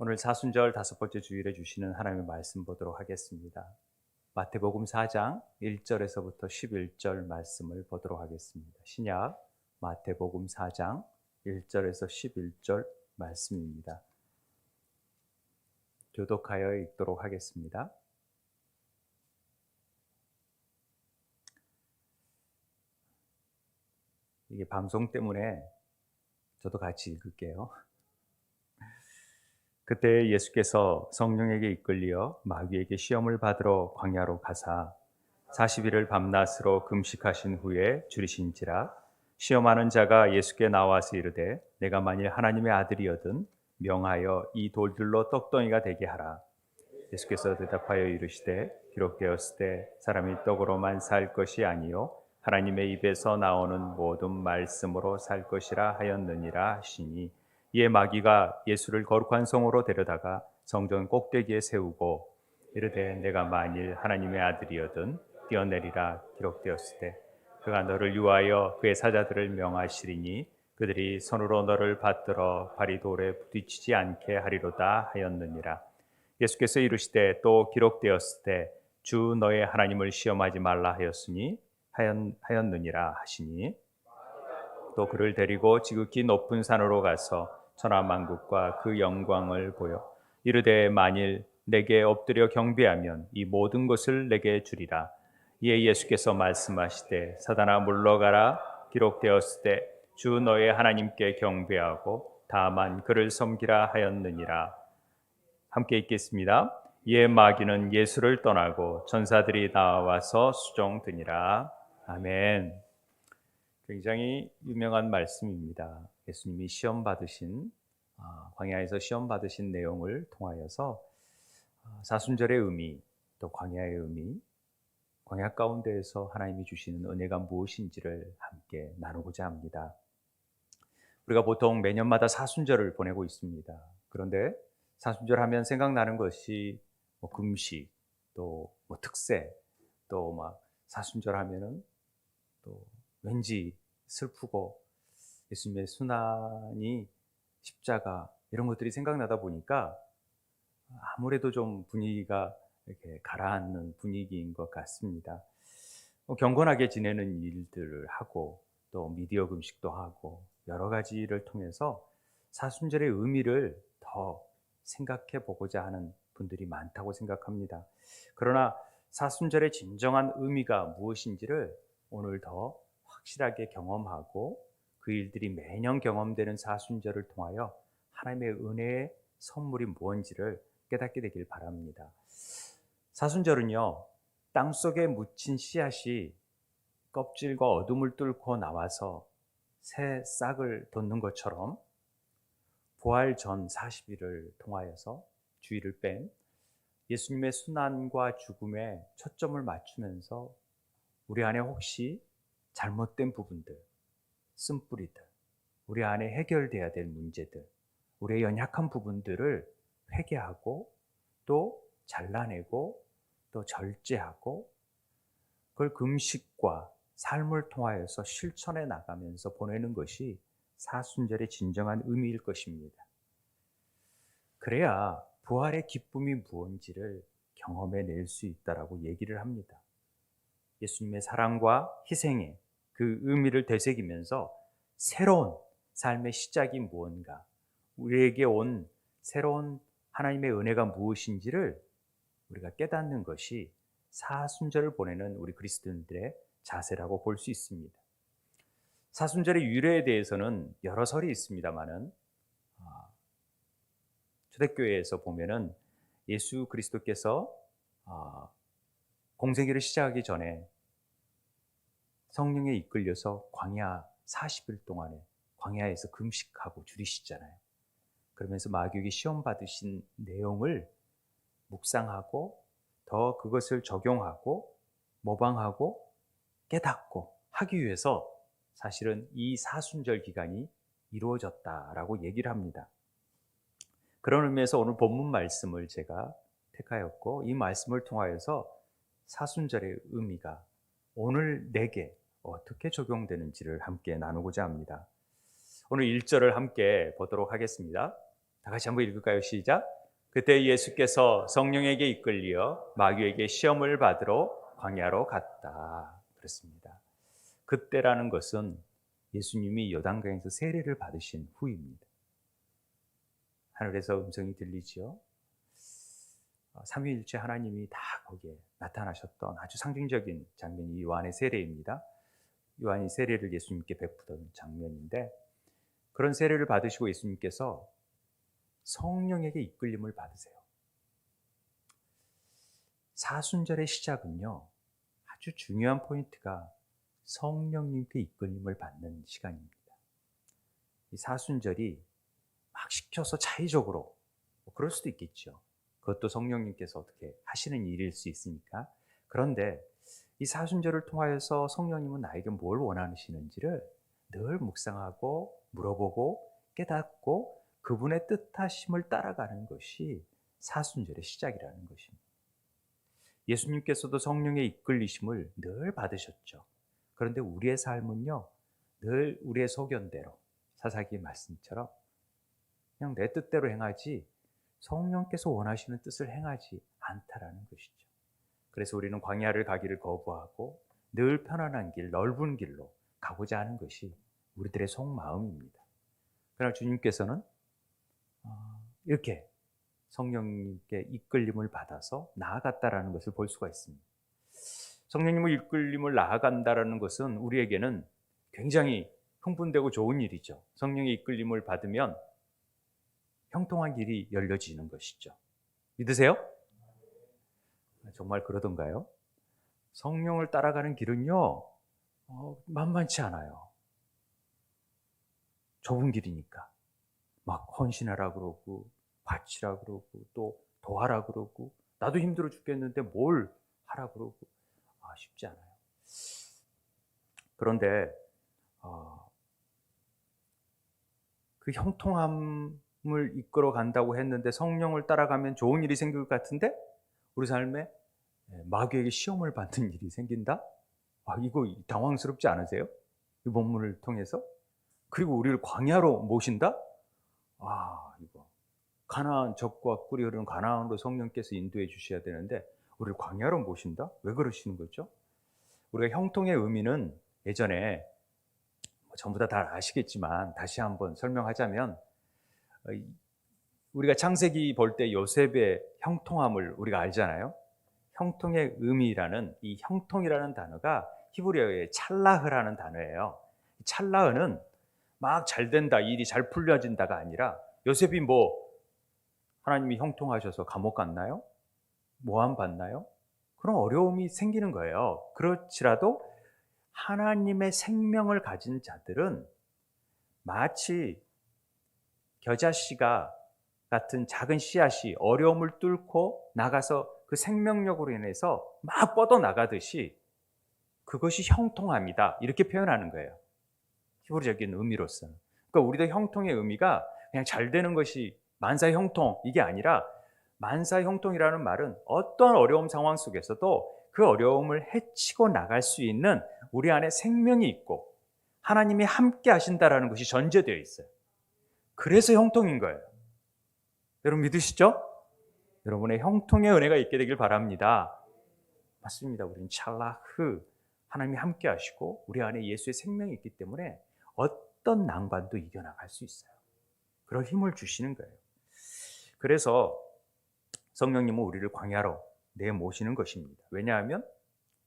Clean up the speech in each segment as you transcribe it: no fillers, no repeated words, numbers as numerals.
오늘 사순절 다섯 번째 주일에 주시는 하나님의 말씀 보도록 하겠습니다. 마태복음 4장 1절에서부터 11절 말씀을 보도록 하겠습니다. 신약 마태복음 4장 1절에서 11절 말씀입니다. 교독하여 읽도록 하겠습니다. 이게 방송 때문에 저도 같이 읽을게요. 그때 예수께서 성령에게 이끌려 마귀에게 시험을 받으러 광야로 가사 40일을 밤낮으로 금식하신 후에 줄이신지라. 시험하는 자가 예수께 나와서 이르되 내가 만일 하나님의 아들이거든 명하여 이 돌들로 떡덩이가 되게 하라. 예수께서 대답하여 이르시되 기록되었을 때 사람이 떡으로만 살 것이 아니요 하나님의 입에서 나오는 모든 말씀으로 살 것이라 하였느니라 하시니, 이에 마귀가 예수를 거룩한 성으로 데려다가 성전 꼭대기에 세우고 이르되 내가 만일 하나님의 아들이거든 뛰어내리라. 기록되었을 때 그가 너를 유하여 그의 사자들을 명하시리니 그들이 손으로 너를 받들어 발이 돌에 부딪히지 않게 하리로다 하였느니라. 예수께서 이르시되 또 기록되었을 때 주 너의 하나님을 시험하지 말라 하였느니라 하시니, 또 그를 데리고 지극히 높은 산으로 가서 천하만국과 그 영광을 보여 이르되 만일 내게 엎드려 경배하면 이 모든 것을 내게 주리라. 이에 예수께서 말씀하시되 사단아 물러가라. 기록되었을 때 주 너의 하나님께 경배하고 다만 그를 섬기라 하였느니라. 함께 읽겠습니다. 이에 마귀는 예수를 떠나고 천사들이 나와서 수종드니라. 아멘. 굉장히 유명한 말씀입니다. 예수님이 광야에서 시험 받으신 내용을 통하여서 사순절의 의미, 또 광야의 의미, 광야 가운데에서 하나님이 주시는 은혜가 무엇인지를 함께 나누고자 합니다. 우리가 보통 매년마다 사순절을 보내고 있습니다. 그런데 사순절 하면 생각나는 것이 금식, 또 특세, 또 사순절 하면은 또 왠지 슬프고 예수님의 순환이, 십자가, 이런 것들이 생각나다 보니까 아무래도 좀 분위기가 이렇게 가라앉는 분위기인 것 같습니다. 경건하게 지내는 일들을 하고 또 미디어 금식도 하고 여러 가지를 통해서 사순절의 의미를 더 생각해 보고자 하는 분들이 많다고 생각합니다. 그러나 사순절의 진정한 의미가 무엇인지를 오늘 더 확실하게 경험하고 그 일들이 매년 경험되는 사순절을 통하여 하나님의 은혜의 선물이 무엇인지를 깨닫게 되길 바랍니다. 사순절은요, 땅속에 묻힌 씨앗이 껍질과 어둠을 뚫고 나와서 새 싹을 돋는 것처럼 부활 전 40일을 통하여서 주의를 뺀 예수님의 순환과 죽음에 초점을 맞추면서 우리 안에 혹시 잘못된 부분들, 쓴뿌리들, 우리 안에 해결돼야 될 문제들, 우리의 연약한 부분들을 회개하고 또 잘라내고 또 절제하고 그걸 금식과 삶을 통하여서 실천해 나가면서 보내는 것이 사순절의 진정한 의미일 것입니다. 그래야 부활의 기쁨이 무엇인지를 경험해 낼 수 있다라고 얘기를 합니다. 예수님의 사랑과 희생의 그 의미를 되새기면서 새로운 삶의 시작이 무언가, 우리에게 온 새로운 하나님의 은혜가 무엇인지를 우리가 깨닫는 것이 사순절을 보내는 우리 그리스도인들의 자세라고 볼 수 있습니다. 사순절의 유래에 대해서는 여러 설이 있습니다만은 초대교회에서 보면은 예수 그리스도께서 공생애를 시작하기 전에 성령에 이끌려서 광야 40일 동안에 광야에서 금식하고 줄이시잖아요. 그러면서 마귀에게 시험 받으신 내용을 묵상하고 더 그것을 적용하고 모방하고 깨닫고 하기 위해서 사실은 이 사순절 기간이 이루어졌다라고 얘기를 합니다. 그런 의미에서 오늘 본문 말씀을 제가 택하였고, 이 말씀을 통하여서 사순절의 의미가 오늘 내게 어떻게 적용되는지를 함께 나누고자 합니다. 오늘 1절을 함께 보도록 하겠습니다. 다 같이 한번 읽을까요? 시작. 그때 예수께서 성령에게 이끌려 마귀에게 시험을 받으러 광야로 갔다. 그렇습니다. 그때라는 것은 예수님이 요단강에서 세례를 받으신 후입니다. 하늘에서 음성이 들리지요. 삼위일체 하나님이 다 거기에 나타나셨던 아주 상징적인 장면이 요한의 세례입니다. 요한이 세례를 예수님께 베푸던 장면인데, 그런 세례를 받으시고 예수님께서 성령에게 이끌림을 받으세요. 사순절의 시작은요, 아주 중요한 포인트가 성령님께 이끌림을 받는 시간입니다. 이 사순절이 막 시켜서 자의적으로, 그럴 수도 있겠죠. 그것도 성령님께서 어떻게 하시는 일일 수 있으니까. 그런데 이 사순절을 통하여서 성령님은 나에게 뭘 원하시는지를 늘 묵상하고 물어보고 깨닫고 그분의 뜻하심을 따라가는 것이 사순절의 시작이라는 것입니다. 예수님께서도 성령의 이끌리심을 늘 받으셨죠. 그런데 우리의 삶은요, 늘 우리의 소견대로, 사사기의 말씀처럼 그냥 내 뜻대로 행하지 성령께서 원하시는 뜻을 행하지 않다라는 것이죠. 그래서 우리는 광야를 가기를 거부하고 늘 편안한 길, 넓은 길로 가고자 하는 것이 우리들의 속마음입니다. 그러나 주님께서는 이렇게 성령님께 이끌림을 받아서 나아갔다라는 것을 볼 수가 있습니다. 성령님의 이끌림을 나아간다라는 것은 우리에게는 굉장히 흥분되고 좋은 일이죠. 성령의 이끌림을 받으면 형통한 길이 열려지는 것이죠. 믿으세요? 정말 그러던가요? 성령을 따라가는 길은요, 만만치 않아요. 좁은 길이니까 막 헌신하라 그러고 바치라 그러고 또 도하라 그러고, 나도 힘들어 죽겠는데 뭘 하라 그러고, 쉽지 않아요. 그런데 그 형통함을 이끌어 간다고 했는데 성령을 따라가면 좋은 일이 생길 것 같은데 우리 삶에 마귀에게 시험을 받는 일이 생긴다? 이거 당황스럽지 않으세요? 이 본문을 통해서? 그리고 우리를 광야로 모신다? 이거 가나안, 적과 꿀이 흐르는 가나안으로 성령께서 인도해 주셔야 되는데 우리를 광야로 모신다? 왜 그러시는 거죠? 우리가 형통의 의미는 예전에 전부 다 아시겠지만 다시 한번 설명하자면, 우리가 창세기 볼 때 요셉의 형통함을 우리가 알잖아요. 형통의 의미라는 이 형통이라는 단어가 히브리어의 찰라흐라는 단어예요. 찰라흐는 막 잘 된다, 일이 잘 풀려진다가 아니라, 요셉이 하나님이 형통하셔서 감옥 갔나요? 모함 받나요? 그런 어려움이 생기는 거예요. 그렇지라도 하나님의 생명을 가진 자들은 마치 겨자씨가 같은 작은 씨앗이 어려움을 뚫고 나가서 그 생명력으로 인해서 막 뻗어나가듯이 그것이 형통함이다, 이렇게 표현하는 거예요. 히브리적인 의미로서는. 그러니까 우리도 형통의 의미가 그냥 잘 되는 것이 만사형통, 이게 아니라, 만사형통이라는 말은 어떤 어려움 상황 속에서도 그 어려움을 헤치고 나갈 수 있는 우리 안에 생명이 있고 하나님이 함께 하신다라는 것이 전제되어 있어요. 그래서 형통인 거예요. 여러분 믿으시죠? 여러분의 형통의 은혜가 있게 되길 바랍니다. 맞습니다. 우리는 찰라흐, 하나님이 함께 하시고 우리 안에 예수의 생명이 있기 때문에 어떤 난관도 이겨나갈 수 있어요. 그런 힘을 주시는 거예요. 그래서 성령님은 우리를 광야로 내모시는 것입니다. 왜냐하면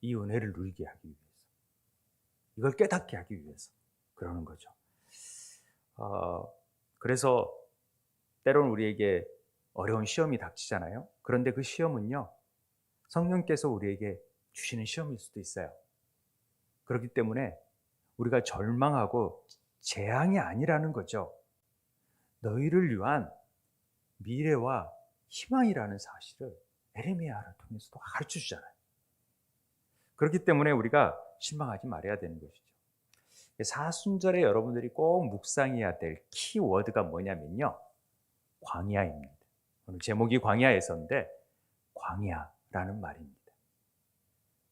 이 은혜를 누리게 하기 위해서, 이걸 깨닫게 하기 위해서 그러는 거죠. 그래서 때로는 우리에게 어려운 시험이 닥치잖아요. 그런데 그 시험은요, 성령께서 우리에게 주시는 시험일 수도 있어요. 그렇기 때문에 우리가 절망하고 재앙이 아니라는 거죠. 너희를 위한 미래와 희망이라는 사실을 에레미야를 통해서도 가르쳐 주잖아요. 그렇기 때문에 우리가 실망하지 말아야 되는 것이죠. 사순절에 여러분들이 꼭 묵상해야 될 키워드가 뭐냐면요, 광야입니다. 오늘 제목이 광야에서인데 광야라는 말입니다.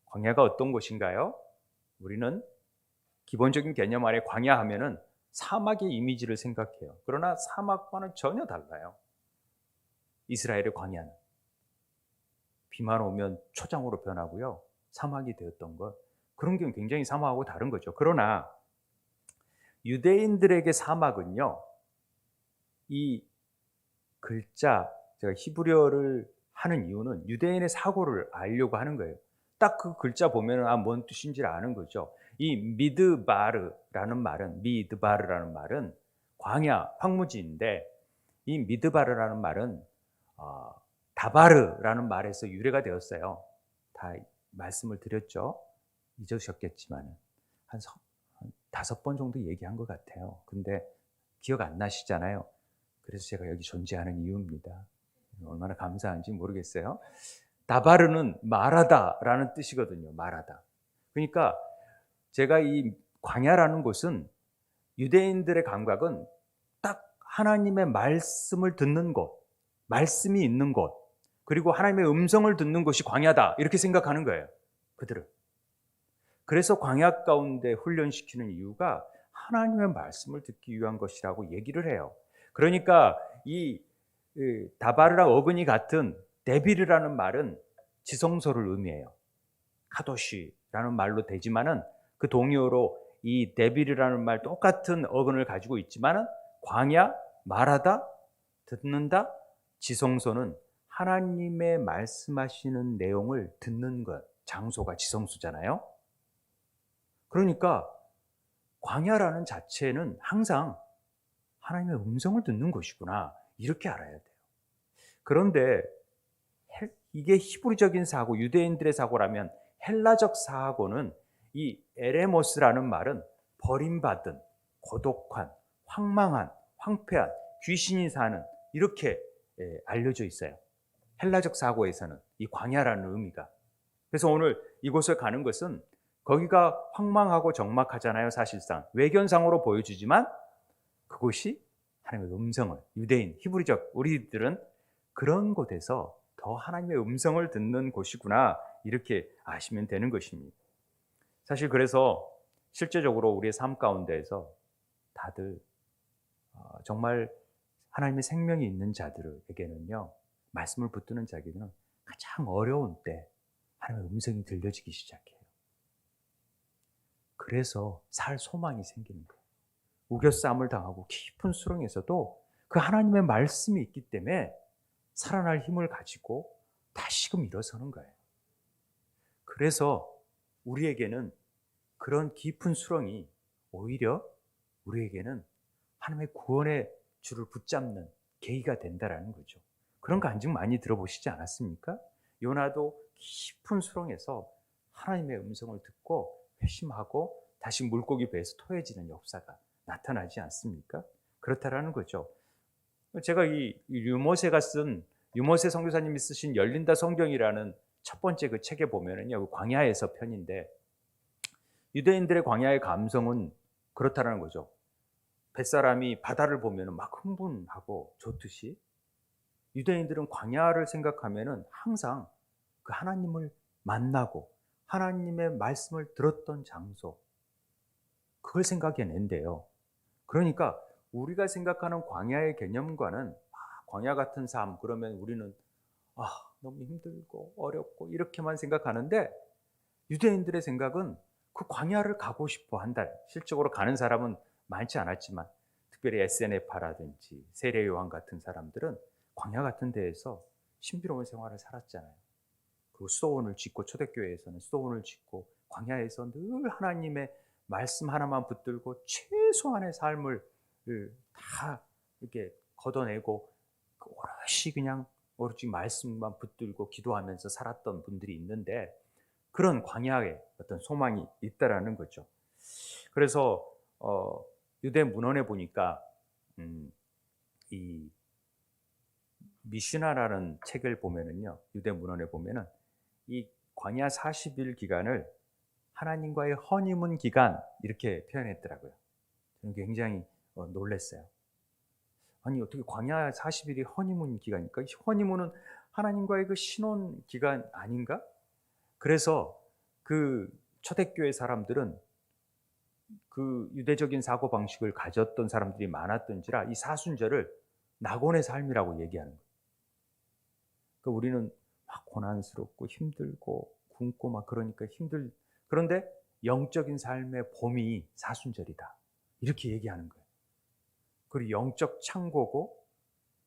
광야가 어떤 곳인가요? 우리는 기본적인 개념 아래 광야 하면은 사막의 이미지를 생각해요. 그러나 사막과는 전혀 달라요. 이스라엘의 광야는 비만 오면 초장으로 변하고요. 사막이 되었던 것. 그런 게 굉장히 사막하고 다른 거죠. 그러나 유대인들에게 사막은요. 이 글자, 제가 히브리어를 하는 이유는 유대인의 사고를 알려고 하는 거예요. 딱 그 글자 보면은 뭔 뜻인지를 아는 거죠. 이 미드바르라는 말은 광야, 황무지인데 이 미드바르라는 말은 어, 다바르라는 말에서 유래가 되었어요. 다 말씀을 드렸죠. 잊으셨겠지만 한 5번 정도 얘기한 것 같아요. 근데 기억 안 나시잖아요. 그래서 제가 여기 존재하는 이유입니다. 얼마나 감사한지 모르겠어요. 다바르는 말하다라는 뜻이거든요. 말하다. 그러니까 제가 이 광야라는 곳은 유대인들의 감각은 딱 하나님의 말씀을 듣는 곳, 말씀이 있는 곳, 그리고 하나님의 음성을 듣는 곳이 광야다 이렇게 생각하는 거예요. 그들은. 그래서 광야 가운데 훈련시키는 이유가 하나님의 말씀을 듣기 위한 것이라고 얘기를 해요. 그러니까 이 다바르랑 어근이 같은 데비르라는 말은 지성소를 의미해요. 카도시라는 말로 되지만은 그 동의어로 이 데비르라는 말 똑같은 어근을 가지고 있지만은 광야, 말하다, 듣는다, 지성소는 하나님의 말씀하시는 내용을 듣는 것, 장소가 지성소잖아요. 그러니까 광야라는 자체는 항상 하나님의 음성을 듣는 것이구나 이렇게 알아야 돼요. 그런데 이게 히브리적인 사고, 유대인들의 사고라면 헬라적 사고는 이 에레모스라는 말은 버림받은, 고독한, 황망한, 황폐한, 귀신이 사는 이렇게 알려져 있어요. 헬라적 사고에서는 이 광야라는 의미가. 그래서 오늘 이곳을 가는 것은 거기가 황망하고 적막하잖아요. 사실상 외견상으로 보여주지만 그곳이 하나님의 음성을, 유대인, 히브리적 우리들은 그런 곳에서 더 하나님의 음성을 듣는 곳이구나 이렇게 아시면 되는 것입니다. 사실 그래서 실제적으로 우리의 삶 가운데에서 다들 정말 하나님의 생명이 있는 자들에게는요, 말씀을 붙드는 자에게는 가장 어려운 때 하나님의 음성이 들려지기 시작해요. 그래서 살 소망이 생기는 거예요. 우겨싸움을 당하고 깊은 수렁에서도 그 하나님의 말씀이 있기 때문에 살아날 힘을 가지고 다시금 일어서는 거예요. 그래서 우리에게는 그런 깊은 수렁이 오히려 우리에게는 하나님의 구원의 줄을 붙잡는 계기가 된다라는 거죠. 그런 간증 많이 들어보시지 않았습니까? 요나도 깊은 수렁에서 하나님의 음성을 듣고 회심하고 다시 물고기 배에서 토해지는 역사가 나타나지 않습니까? 그렇다라는 거죠. 제가 이 유모세 선교사님이 쓰신 열린다 성경이라는 첫 번째 그 책에 보면은요, 그 광야에서 편인데 유대인들의 광야의 감성은 그렇다라는 거죠. 뱃사람이 바다를 보면은 막 흥분하고 좋듯이 유대인들은 광야를 생각하면은 항상 그 하나님을 만나고 하나님의 말씀을 들었던 장소, 그걸 생각해낸대요. 그러니까 우리가 생각하는 광야의 개념과는 광야 같은 삶 그러면 우리는 너무 힘들고 어렵고 이렇게만 생각하는데 유대인들의 생각은 그 광야를 가고 싶어 한다. 실적으로 가는 사람은 많지 않았지만 특별히 에세네파라든지 세례요한 같은 사람들은 광야 같은 데에서 신비로운 생활을 살았잖아요. 그 수도원을 짓고 초대교회에서는 수도원을 짓고 광야에서 늘 하나님의 말씀 하나만 붙들고 최소한의 삶을 다 이렇게 걷어내고 오롯이 그냥 오로지 말씀만 붙들고 기도하면서 살았던 분들이 있는데 그런 광야에 어떤 소망이 있다라는 거죠. 그래서 유대 문헌에 보니까 이 미시나라는 책을 보면은요, 유대 문헌에 보면은 이 광야 40일 기간을 하나님과의 허니문 기간 이렇게 표현했더라고요. 저는 굉장히 놀랐어요. 아니 어떻게 광야 40일이 허니문 기간입니까? 허니문은 하나님과의 그 신혼 기간 아닌가? 그래서 그 초대교회 사람들은 그 유대적인 사고 방식을 가졌던 사람들이 많았던지라 이 사순절을 낙원의 삶이라고 얘기하는 거예요. 그러니까 우리는 막 고난스럽고 힘들고 굶고 막 그러니까 그런데 영적인 삶의 봄이 사순절이다. 이렇게 얘기하는 거예요. 그리고 영적 창고고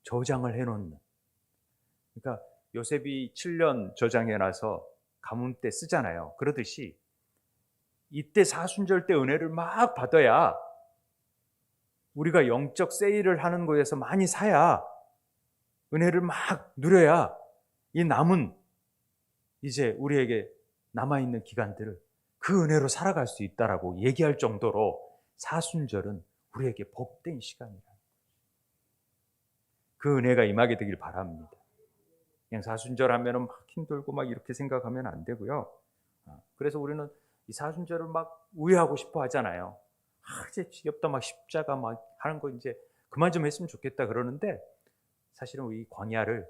저장을 해놓는. 그러니까 요셉이 7년 저장해놔서 가뭄 때 쓰잖아요. 그러듯이 이때 사순절 때 은혜를 막 받아야 우리가 영적 세일을 하는 거에서 많이 사야 은혜를 막 누려야 이 남은 이제 우리에게 남아있는 기간들을 그 은혜로 살아갈 수 있다라고 얘기할 정도로 사순절은 우리에게 복된 시간이라. 그 은혜가 임하게 되길 바랍니다. 그냥 사순절 하면은 막 힘들고 막 이렇게 생각하면 안 되고요. 그래서 우리는 이 사순절을 막 우회하고 싶어 하잖아요. 이제 지겹다, 막 십자가 막 하는 거 이제 그만 좀 했으면 좋겠다 그러는데 사실은 우리 광야를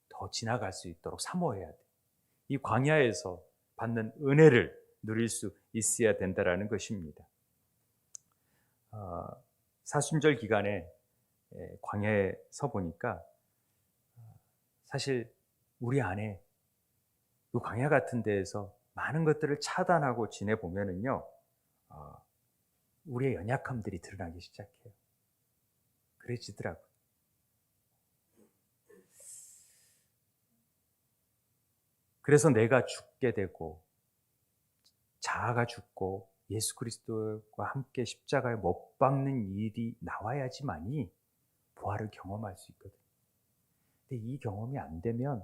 더 지나갈 수 있도록 사모해야 돼. 이 광야에서 받는 은혜를 누릴 수 있어야 된다라는 것입니다. 사순절 기간에 광야에 서 보니까 사실 우리 안에 그 광야 같은 데에서 많은 것들을 차단하고 지내보면은요, 우리의 연약함들이 드러나기 시작해요. 그래지더라고요. 그래서 내가 죽게 되고 자아가 죽고 예수 그리스도와 함께 십자가에 못 박는 일이 나와야지만이 부활을 경험할 수 있거든요. 근데 이 경험이 안 되면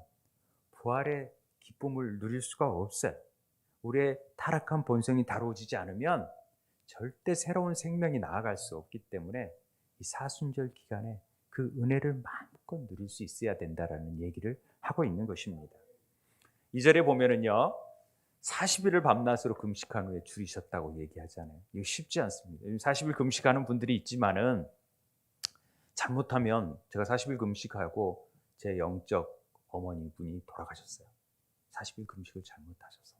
부활의 기쁨을 누릴 수가 없어요. 우리의 타락한 본성이 다루어지지 않으면 절대 새로운 생명이 나아갈 수 없기 때문에 이 사순절 기간에 그 은혜를 마음껏 누릴 수 있어야 된다라는 얘기를 하고 있는 것입니다. 2절에 보면은요, 40일을 밤낮으로 금식한 후에 줄이셨다고 얘기하잖아요. 이거 쉽지 않습니다. 40일 금식하는 분들이 있지만은 잘못하면 제가 40일 금식하고 제 영적 어머니분이 돌아가셨어요. 40일 금식을 잘못하셔서.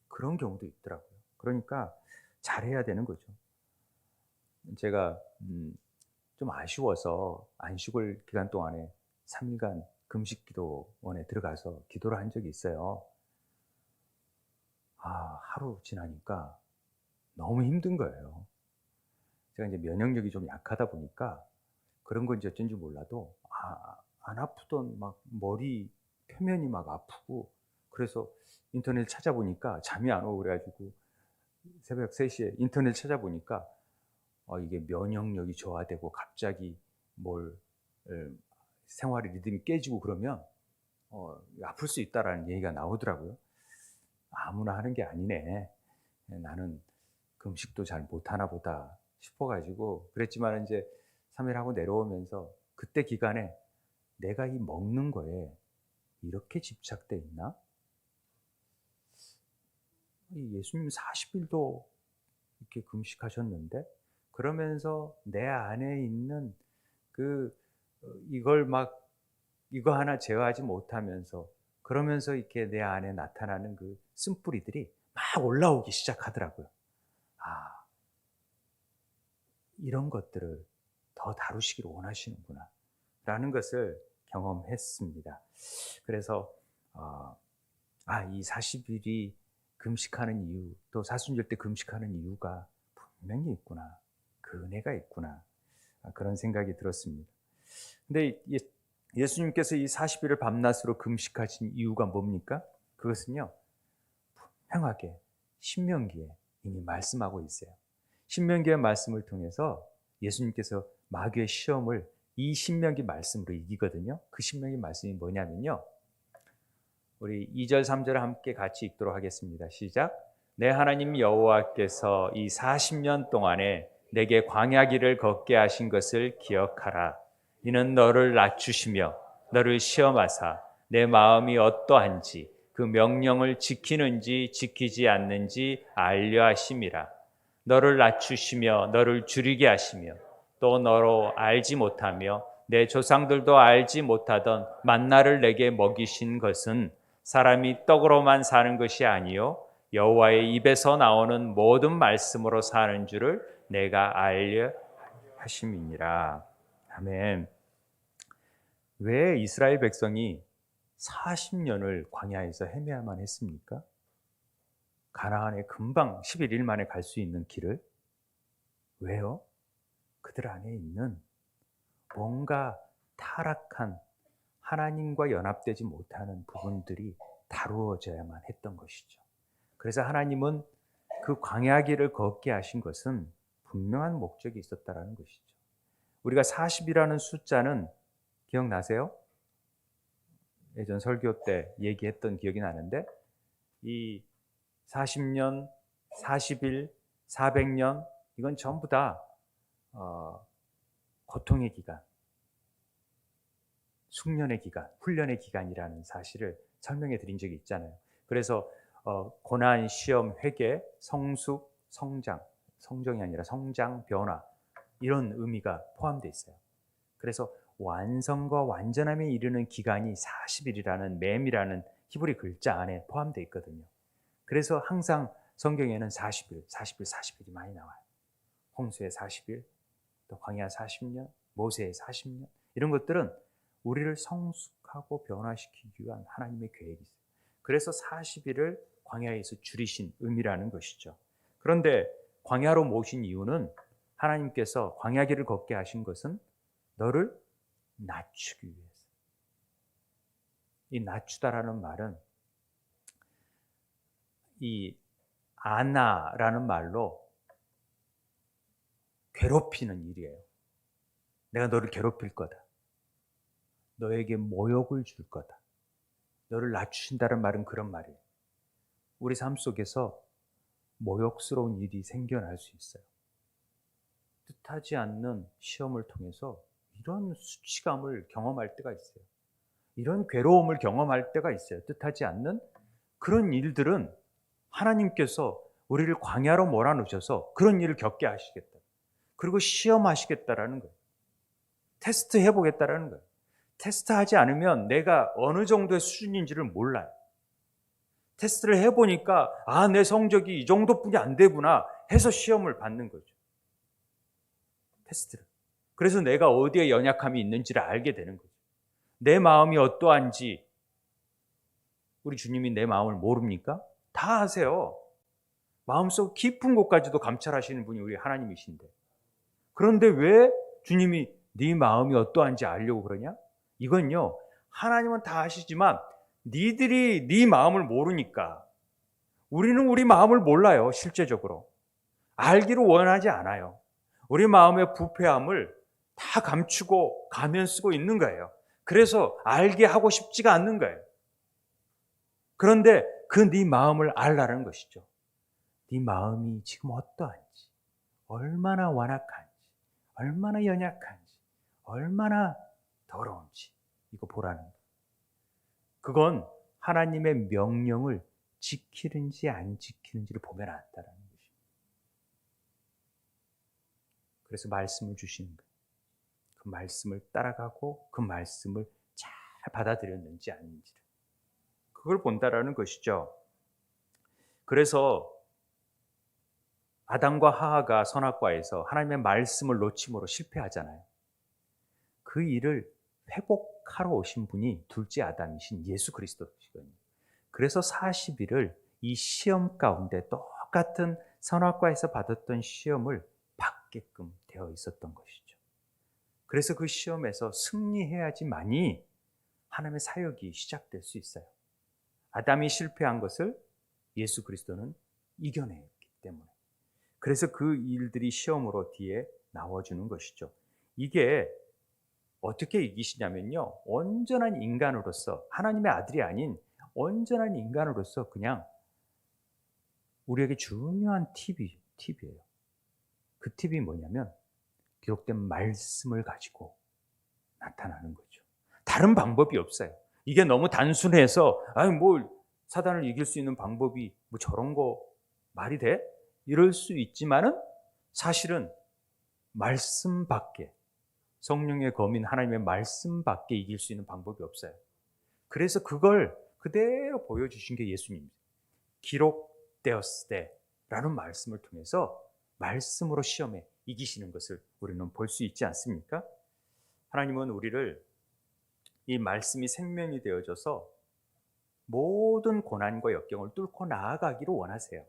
그런 경우도 있더라고요. 그러니까 잘해야 되는 거죠. 제가 좀 아쉬워서 안식월 기간 동안에 3일간 금식 기도원에 들어가서 기도를 한 적이 있어요. 하루 지나니까 너무 힘든 거예요. 제가 이제 면역력이 좀 약하다 보니까 그런 건지 어쩐지 몰라도 안 아프던 막 머리 표면이 막 아프고, 그래서 인터넷 찾아보니까 잠이 안 오고 그래가지고 새벽 3시에 인터넷 찾아보니까 이게 면역력이 저하되고 갑자기 생활의 리듬이 깨지고 그러면 아플 수 있다라는 얘기가 나오더라고요. 아무나 하는 게 아니네. 나는 금식도 잘 못하나 보다 싶어가지고 그랬지만 이제 3일 하고 내려오면서 그때 기간에 내가 이 먹는 거에 이렇게 집착돼 있나? 예수님 40일도 이렇게 금식하셨는데 그러면서 내 안에 있는 이거 하나 제어하지 못하면서 그러면서 이렇게 내 안에 나타나는 그 쓴뿌리들이 막 올라오기 시작하더라고요. 이런 것들을 더 다루시기를 원하시는구나 라는 것을 경험했습니다. 그래서 이 40일이 금식하는 이유, 또 사순절 때 금식하는 이유가 분명히 있구나, 그 은혜가 있구나, 그런 생각이 들었습니다. 근데 예수님께서 이 40일을 밤낮으로 금식하신 이유가 뭡니까? 그것은요, 분명하게 신명기에 이미 말씀하고 있어요. 신명기의 말씀을 통해서 예수님께서 마귀의 시험을 이 신명기 말씀으로 이기거든요. 그 신명기 말씀이 뭐냐면요, 우리 2절 3절을 함께 같이 읽도록 하겠습니다. 시작. 내 하나님 여호와께서 이 40년 동안에 내게 광야 길을 걷게 하신 것을 기억하라. 이는 너를 낮추시며 너를 시험하사 내 마음이 어떠한지 그 명령을 지키는지 지키지 않는지 알려 하심이라. 너를 낮추시며 너를 줄이게 하시며 또 너로 알지 못하며 내 조상들도 알지 못하던 만나를 내게 먹이신 것은 사람이 떡으로만 사는 것이 아니요 여호와의 입에서 나오는 모든 말씀으로 사는 줄을 내가 알려 하심이니라. 아멘. 왜 이스라엘 백성이 40년을 광야에서 헤매야만 했습니까? 가나안에 금방 11일 만에 갈 수 있는 길을. 왜요? 그들 안에 있는 뭔가 타락한, 하나님과 연합되지 못하는 부분들이 다루어져야만 했던 것이죠. 그래서 하나님은 그 광야 길을 걷게 하신 것은 분명한 목적이 있었다는 것이죠. 우리가 40이라는 숫자는 기억나세요? 예전 설교 때 얘기했던 기억이 나는데, 이 40년, 40일, 400년, 이건 전부 다 고통의 기간, 숙련의 기간, 훈련의 기간이라는 사실을 설명해 드린 적이 있잖아요. 그래서 고난, 시험, 회개, 성숙, 성장, 성정이 아니라 성장, 변화, 이런 의미가 포함되어 있어요. 그래서 완성과 완전함에 이르는 기간이 40일이라는 맴이라는 히브리 글자 안에 포함되어 있거든요. 그래서 항상 성경에는 40일, 40일, 40일이 많이 나와요. 홍수의 40일, 또 광야 40년, 모세의 40년, 이런 것들은 우리를 성숙하고 변화시키기 위한 하나님의 계획이 있어요. 그래서 40일을 광야에서 줄이신 의미라는 것이죠. 그런데 광야로 모신 이유는, 하나님께서 광야길을 걷게 하신 것은 너를 낮추기 위해서. 이 낮추다라는 말은 이 아나라는 말로 괴롭히는 일이에요. 내가 너를 괴롭힐 거다. 너에게 모욕을 줄 거다. 너를 낮추신다는 말은 그런 말이에요. 우리 삶 속에서 모욕스러운 일이 생겨날 수 있어요. 뜻하지 않는 시험을 통해서 이런 수치감을 경험할 때가 있어요. 이런 괴로움을 경험할 때가 있어요. 뜻하지 않는 그런 일들은 하나님께서 우리를 광야로 몰아넣으셔서 그런 일을 겪게 하시겠다. 그리고 시험하시겠다라는 거예요. 테스트 해보겠다라는 거예요. 테스트하지 않으면 내가 어느 정도의 수준인지를 몰라요. 테스트를 해보니까 내 성적이 이 정도뿐이 안 되구나 해서 시험을 받는 거죠. 테스트를. 그래서 내가 어디에 연약함이 있는지를 알게 되는 거죠. 내 마음이 어떠한지 우리 주님이 내 마음을 모릅니까? 다 아세요. 마음속 깊은 곳까지도 감찰하시는 분이 우리 하나님이신데, 그런데 왜 주님이 네 마음이 어떠한지 알려고 그러냐? 이건요, 하나님은 다 아시지만 니들이 네 마음을 모르니까. 우리는 우리 마음을 몰라요. 실제적으로 알기를 원하지 않아요. 우리 마음의 부패함을 다 감추고 가면 쓰고 있는 거예요. 그래서 알게 하고 싶지가 않는 거예요. 그런데 그 네 마음을 알라는 것이죠. 네 마음이 지금 어떠한지, 얼마나 완악한지, 얼마나 연약한지, 얼마나 더러운지 이거 보라는 거예요. 그건 하나님의 명령을 지키는지 안 지키는지를 보면 안다라는 것입니다. 그래서 말씀을 주시는 거예요. 그 말씀을 따라가고 그 말씀을 잘 받아들였는지 아닌지를, 그걸 본다라는 것이죠. 그래서 아담과 하하가 선악과에서 하나님의 말씀을 놓침으로 실패하잖아요. 그 일을 회복하러 오신 분이 둘째 아담이신 예수 그리스도시거든요. 그래서 40일을 이 시험 가운데 똑같은 선악과에서 받았던 시험을 받게끔 되어 있었던 것이죠. 그래서 그 시험에서 승리해야지만이 하나님의 사역이 시작될 수 있어요. 아담이 실패한 것을 예수 그리스도는 이겨냈기 때문에. 그래서 그 일들이 시험으로 뒤에 나와주는 것이죠. 이게 어떻게 이기시냐면요, 온전한 인간으로서, 하나님의 아들이 아닌 온전한 인간으로서 그냥 우리에게 중요한 팁이에요. 그 팁이 뭐냐면 기록된 말씀을 가지고 나타나는 거죠. 다른 방법이 없어요. 이게 너무 단순해서 사단을 이길 수 있는 방법이 저런 거 말이 돼? 이럴 수 있지만은 사실은 말씀밖에, 성령의 검인 하나님의 말씀밖에 이길 수 있는 방법이 없어요. 그래서 그걸 그대로 보여주신 게 예수님입니다. 잇대었으되 라는 말씀을 통해서 말씀으로 시험에 이기시는 것을 우리는 볼 수 있지 않습니까? 하나님은 우리를 이 말씀이 생명이 되어져서 모든 고난과 역경을 뚫고 나아가기를 원하세요.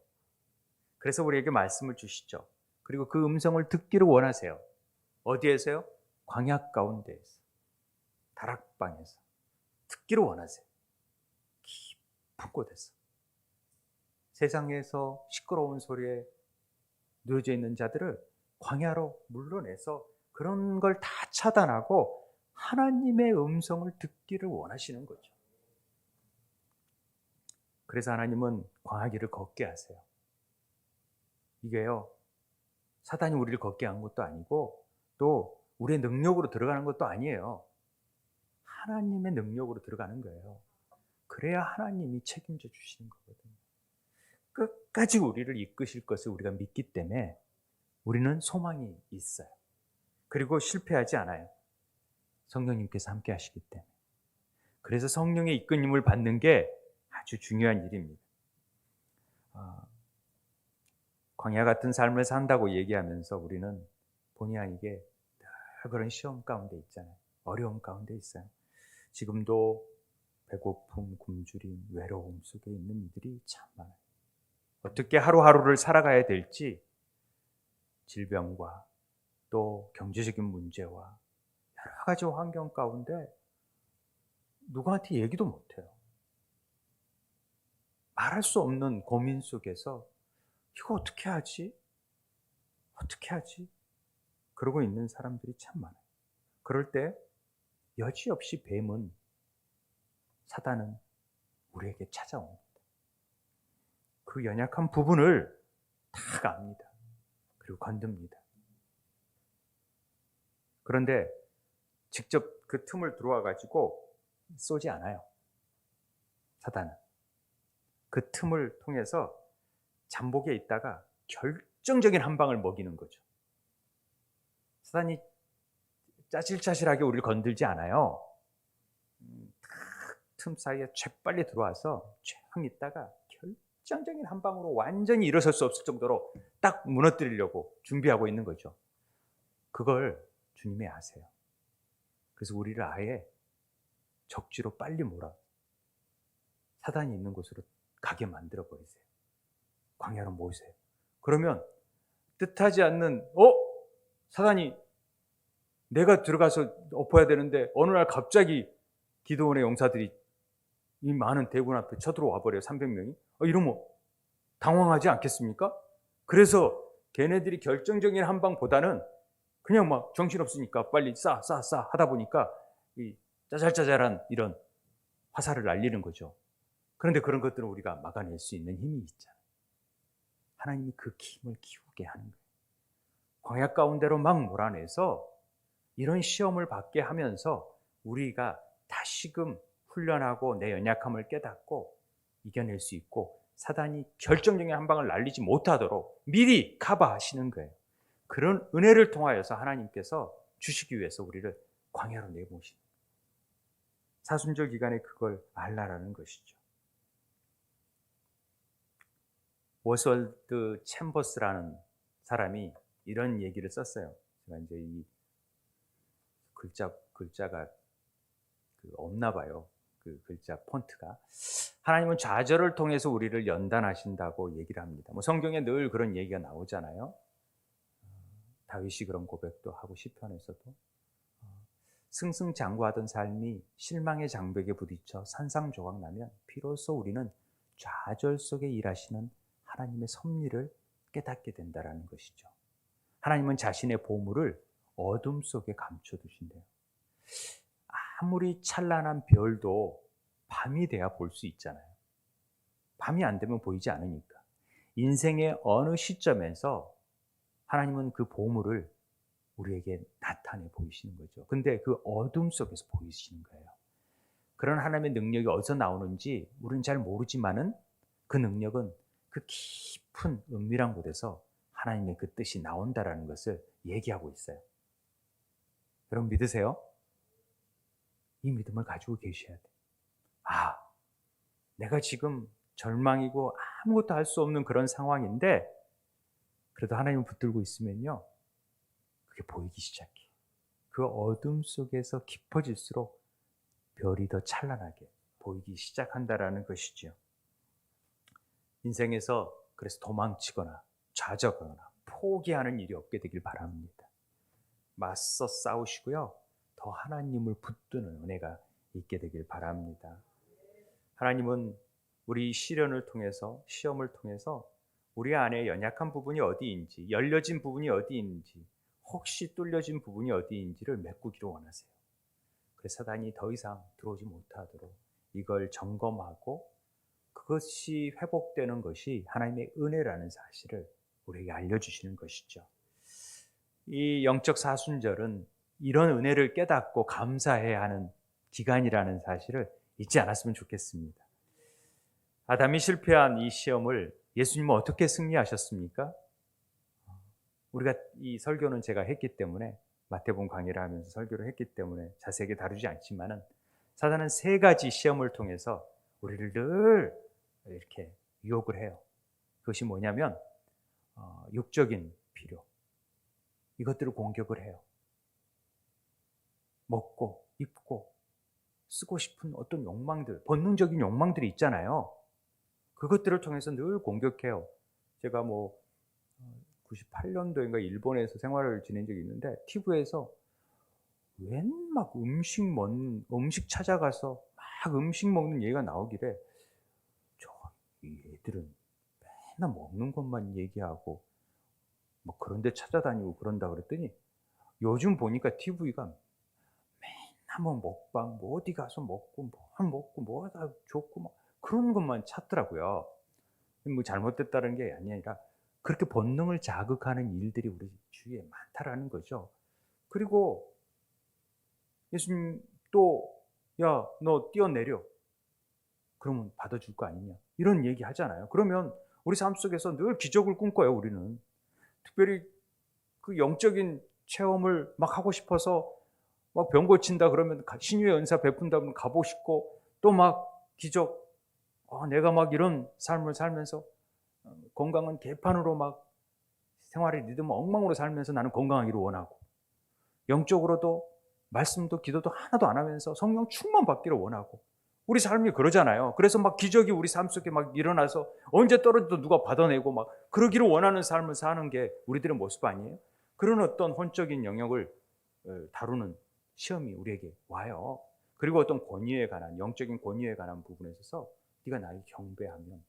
그래서 우리에게 말씀을 주시죠. 그리고 그 음성을 듣기를 원하세요. 어디에서요? 광야 가운데에서, 다락방에서 듣기를 원하세요. 깊은 곳에서. 세상에서 시끄러운 소리에 누워져 있는 자들을 광야로 물러내서 그런 걸 다 차단하고 하나님의 음성을 듣기를 원하시는 거죠. 그래서 하나님은 광야길을 걷게 하세요. 이게요, 사단이 우리를 걷게 한 것도 아니고 또 우리의 능력으로 들어가는 것도 아니에요. 하나님의 능력으로 들어가는 거예요. 그래야 하나님이 책임져 주시는 거거든요. 끝까지 우리를 이끄실 것을 우리가 믿기 때문에 우리는 소망이 있어요. 그리고 실패하지 않아요. 성령님께서 함께 하시기 때문에. 그래서 성령의 이끌림을 받는 게 아주 중요한 일입니다. 광야 같은 삶을 산다고 얘기하면서 우리는 본의 아니게 늘 그런 시험 가운데 있잖아요. 어려움 가운데 있어요. 지금도 배고픔, 굶주림, 외로움 속에 있는 이들이 참 많아요. 어떻게 하루하루를 살아가야 될지 질병과 또 경제적인 문제와 여러 가지 환경 가운데 누구한테 얘기도 못해요. 말할 수 없는 고민 속에서 이거 어떻게 하지? 어떻게 하지? 그러고 있는 사람들이 참 많아요. 그럴 때 여지없이 뱀은, 사단은 우리에게 찾아옵니다. 그 연약한 부분을 다 갑니다. 그리고 건듭니다. 그런데 직접 그 틈을 들어와 가지고 쏘지 않아요. 사단은. 그 틈을 통해서 잠복에 있다가 결정적인 한 방을 먹이는 거죠. 사단이 짜실짜실하게 우리를 건들지 않아요. 틈 사이에 재빨리 들어와서 쫙 있다가 결정적인 한 방으로 완전히 일어설 수 없을 정도로 딱 무너뜨리려고 준비하고 있는 거죠. 그걸 주님이 아세요. 그래서 우리를 아예 적지로 빨리 몰아 사단이 있는 곳으로 가게 만들어 버리세요. 광야로 모으세요. 그러면 뜻하지 않는 사단이 내가 들어가서 엎어야 되는데 어느 날 갑자기 기드온의 용사들이 이 많은 대군 앞에 쳐들어와 버려요. 300명이. 이러면 당황하지 않겠습니까? 그래서 걔네들이 결정적인 한 방보다는 그냥 막 정신없으니까 빨리 쏴 하다 보니까 이 짜잘짜잘한 이런 화살을 날리는 거죠. 그런데 그런 것들은 우리가 막아낼 수 있는 힘이 있잖아요. 하나님이 그 힘을 키우게 하는 거예요. 광야 가운데로 막 몰아내서 이런 시험을 받게 하면서 우리가 다시금 훈련하고 내 연약함을 깨닫고 이겨낼 수 있고 사단이 결정적인 한 방을 날리지 못하도록 미리 커버하시는 거예요. 그런 은혜를 통하여서 하나님께서 주시기 위해서 우리를 광야로 내보시는 거예요. 사순절 기간에 그걸 알라라는 것이죠. 오스월드 챔버스라는 사람이 이런 얘기를 썼어요. 제가 이제 이 글자가 없나 봐요. 그 글자 폰트가. 하나님은 좌절을 통해서 우리를 연단하신다고 얘기를 합니다. 성경에 늘 그런 얘기가 나오잖아요. 다윗이 그런 고백도 하고 시편에서도 승승장구하던 삶이 실망의 장벽에 부딪혀 산상조각 나면 비로소 우리는 좌절 속에 일하시는 하나님의 섭리를 깨닫게 된다는 것이죠. 하나님은 자신의 보물을 어둠 속에 감춰두신대요. 아무리 찬란한 별도 밤이 돼야 볼 수 있잖아요. 밤이 안 되면 보이지 않으니까. 인생의 어느 시점에서 하나님은 그 보물을 우리에게 나타내 보이시는 거죠. 근데 그 어둠 속에서 보이시는 거예요. 그런 하나님의 능력이 어디서 나오는지 우리는 잘 모르지만은 그 능력은 그 깊은 은밀한 곳에서 하나님의 그 뜻이 나온다라는 것을 얘기하고 있어요. 여러분 믿으세요? 이 믿음을 가지고 계셔야 돼요. 내가 지금 절망이고 아무것도 할 수 없는 그런 상황인데 그래도 하나님을 붙들고 있으면요, 그게 보이기 시작해. 그 어둠 속에서 깊어질수록 별이 더 찬란하게 보이기 시작한다라는 것이죠. 인생에서 그래서 도망치거나 좌절하거나 포기하는 일이 없게 되길 바랍니다. 맞서 싸우시고요, 더 하나님을 붙드는 은혜가 있게 되길 바랍니다. 하나님은 우리 시련을 통해서, 시험을 통해서 우리 안에 연약한 부분이 어디인지, 열려진 부분이 어디인지, 혹시 뚫려진 부분이 어디인지를 메꾸기를 원하세요. 그래서 사단이 더 이상 들어오지 못하도록 이걸 점검하고 그것이 회복되는 것이 하나님의 은혜라는 사실을 우리에게 알려주시는 것이죠. 이 영적 사순절은 이런 은혜를 깨닫고 감사해야 하는 기간이라는 사실을 잊지 않았으면 좋겠습니다. 아담이 실패한 이 시험을 예수님은 어떻게 승리하셨습니까? 우리가 이 설교는 제가 했기 때문에, 마태복음 강의를 하면서 설교를 했기 때문에 자세하게 다루지 않지만은, 사단은 세 가지 시험을 통해서 우리를 늘 이렇게 유혹을 해요. 그것이 뭐냐면 육적인 필요, 이것들을 공격을 해요. 먹고 입고 쓰고 싶은 어떤 욕망들, 본능적인 욕망들이 있잖아요. 그것들을 통해서 늘 공격해요. 제가 98년도인가 일본에서 생활을 지낸 적이 있는데, TV에서 웬 막 음식 찾아가서 막 음식 먹는 얘기가 나오길래, 이 애들은 맨날 먹는 것만 얘기하고 뭐 그런 데 찾아다니고 그런다 그랬더니, 요즘 보니까 TV가 맨날 뭐 먹방, 뭐 어디 가서 먹고 뭘 먹고 뭐가 좋고 막 그런 것만 찾더라고요. 뭐 잘못됐다는 게 아니라 그렇게 본능을 자극하는 일들이 우리 주위에 많다라는 거죠. 그리고 예수님 또, 야, 너 뛰어내려. 그러면 받아줄 거 아니냐, 이런 얘기 하잖아요. 그러면 우리 삶 속에서 늘 기적을 꿈꿔요. 우리는 특별히 그 영적인 체험을 막 하고 싶어서 막 병 고친다 그러면, 신유의 은사 베푼다 그러면 가보고 싶고, 또 막 기적, 내가 막 이런 삶을 살면서 건강은 개판으로 막 생활의 리듬을 엉망으로 살면서 나는 건강하기를 원하고, 영적으로도 말씀도 기도도 하나도 안 하면서 성령 충만 받기를 원하고, 우리 삶이 그러잖아요. 그래서 막 기적이 우리 삶 속에 막 일어나서 언제 떨어져도 누가 받아내고 막 그러기를 원하는 삶을 사는 게 우리들의 모습 아니에요? 그런 어떤 혼적인 영역을 다루는 시험이 우리에게 와요. 그리고 어떤 권위에 관한, 영적인 권위에 관한 부분에 있어서 네가 나를 경배하면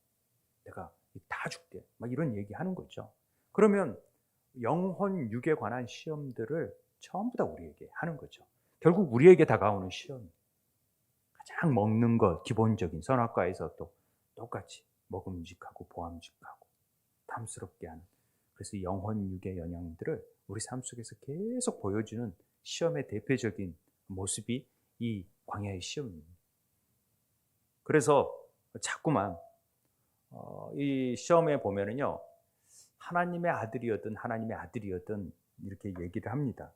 내가 다 줄게, 막 이런 얘기하는 거죠. 그러면 영혼 육에 관한 시험들을 전부 다 우리에게 하는 거죠. 결국 우리에게 다가오는 시험, 가장 먹는 것, 기본적인 선악과에서 또 똑같이 먹음직하고 보암직하고 탐스럽게 하는, 그래서 영혼 육의 영향들을 우리 삶 속에서 계속 보여주는 시험의 대표적인 모습이 이 광야의 시험입니다. 그래서 자꾸만 이 시험에 보면은요, 하나님의 아들이었든 이렇게 얘기를 합니다.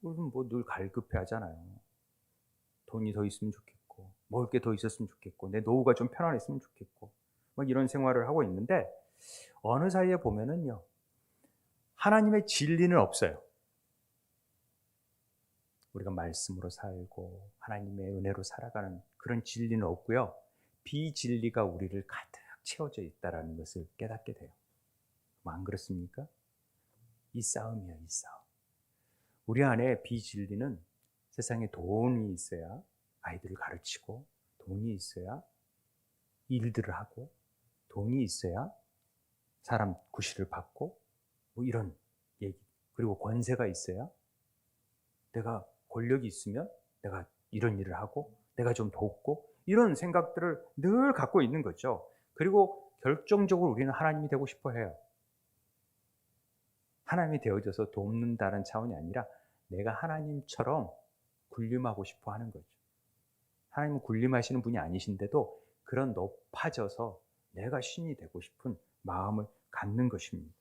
우리는 뭐 늘 갈급해 하잖아요. 돈이 더 있으면 좋겠고, 먹을 게 더 있었으면 좋겠고, 내 노후가 좀 편안했으면 좋겠고, 뭐 이런 생활을 하고 있는데, 어느 사이에 보면은요, 하나님의 진리는 없어요. 우리가 말씀으로 살고 하나님의 은혜로 살아가는 그런 진리는 없고요, 비진리가 우리를 가득 채워져 있다는 것을 깨닫게 돼요. 안 그렇습니까? 이 싸움이에요, 이 싸움. 우리 안에 비진리는, 세상에 돈이 있어야 아이들을 가르치고, 돈이 있어야 일들을 하고, 돈이 있어야 사람 구실을 받고, 뭐 이런 얘기. 그리고 권세가 있어야, 내가 권력이 있으면 내가 이런 일을 하고, 내가 좀 돕고, 이런 생각들을 늘 갖고 있는 거죠. 그리고 결정적으로 우리는 하나님이 되고 싶어 해요. 하나님이 되어져서 돕는다는 차원이 아니라 내가 하나님처럼 군림하고 싶어 하는 거죠. 하나님은 군림하시는 분이 아니신데도 그런 높아져서 내가 신이 되고 싶은 마음을 갖는 것입니다.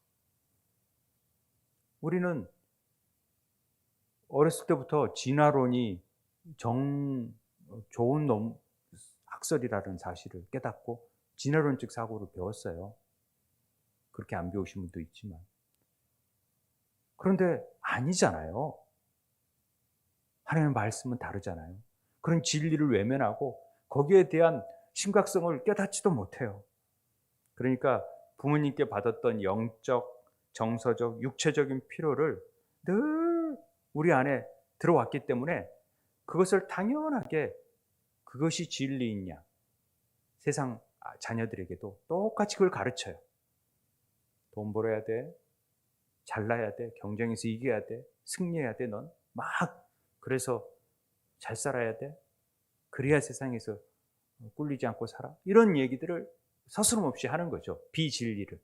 우리는 어렸을 때부터 진화론이 좋은 학설이라는 사실을 깨닫고 진화론적 사고를 배웠어요. 그렇게 안 배우신 분도 있지만. 그런데 아니잖아요. 하나님의 말씀은 다르잖아요. 그런 진리를 외면하고 거기에 대한 심각성을 깨닫지도 못해요. 그러니까 부모님께 받았던 영적, 정서적, 육체적인 필요를 늘 우리 안에 들어왔기 때문에 그것을 당연하게 그것이 진리인 양 세상 자녀들에게도 똑같이 그걸 가르쳐요. 돈 벌어야 돼, 잘나야 돼, 경쟁에서 이겨야 돼, 승리해야 돼, 넌 막 그래서 잘 살아야 돼, 그래야 세상에서 꿀리지 않고 살아, 이런 얘기들을 서스럼없이 하는 거죠. 비진리를